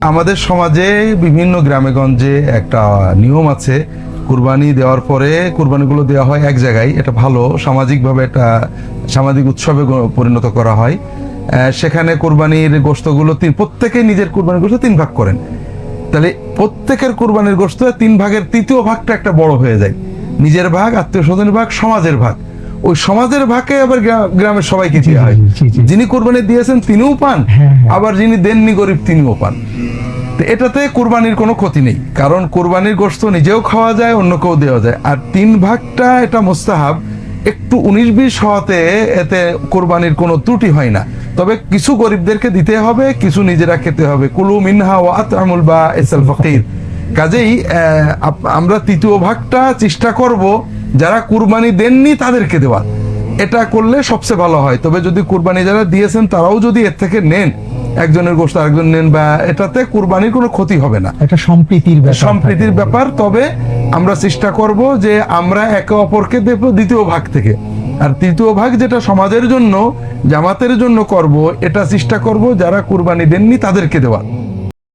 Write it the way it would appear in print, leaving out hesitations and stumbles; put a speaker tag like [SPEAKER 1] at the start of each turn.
[SPEAKER 1] আমাদের সমাজে বিভিন্ন গ্রামে গঞ্জে একটা নিয়ম আছে, কুরবানি দেওয়ার পরে কুরবানিগুলো দেওয়া হয় এক জায়গায়। এটা ভালো, সামাজিকভাবে একটা সামাজিক উৎসবে পরিণত করা হয়। সেখানে কুরবানির গোশতগুলো প্রত্যেকেই নিজের কুরবানির গোশত 3 ভাগ করেন। তাহলে প্রত্যেকের কুরবানির গোশত 3 ভাগের তৃতীয় ভাগটা একটা বড় হয়ে যায়। নিজের ভাগ, আত্মীয় স্বজনের ভাগ, সমাজের ভাগ। ওই সমাজের ভাগে আবার গ্রামের সবাইকে দেওয়া হয়। যিনি কুরবানি দিয়েছেন তিনিও পান, আবার যিনি দেননি গরিব তিনিও পান। তো এটাতে কুরবানির কোনো ক্ষতি নেই, কারণ কুরবানির গোশত নিজেও খাওয়া যায়, অন্যকেও দেওয়া যায়। আর 3 ভাগটা এটা মুস্তাহাব, একটু 19-20 হওয়াতে এতে কুরবানির কোনো ত্রুটি হয় না। তবে কিছু গরিবদেরকে দিতে হবে, কিছু নিজেরা খেতে হবে। কুলু মিনহা ওয়া আত'আমুল বা'ইসাল ফাকির। কাজেই আমরা তৃতীয় ভাগটা চেষ্টা করব যারা কুরবানি দেননি তাদেরকে দেওয়া। এটা করলে সবচেয়ে ভালো হয়। তবে যদি কুরবানি যারা দিয়েছেন তারাও যদি এর থেকে নেন, একজনের গোশত আরেকজন নেন, বা এটাতে কুরবানির কোনো ক্ষতি হবে না।
[SPEAKER 2] এটা সম্প্রীতির
[SPEAKER 1] ব্যাপার। তবে আমরা চেষ্টা করব যে আমরা একে অপরকে দেব দ্বিতীয় ভাগ থেকে, আর তৃতীয় ভাগ যেটা সমাজের জন্য, জামাতের জন্য করব, এটা চেষ্টা করব যারা কুরবানি দেননি তাদেরকে দেওয়া।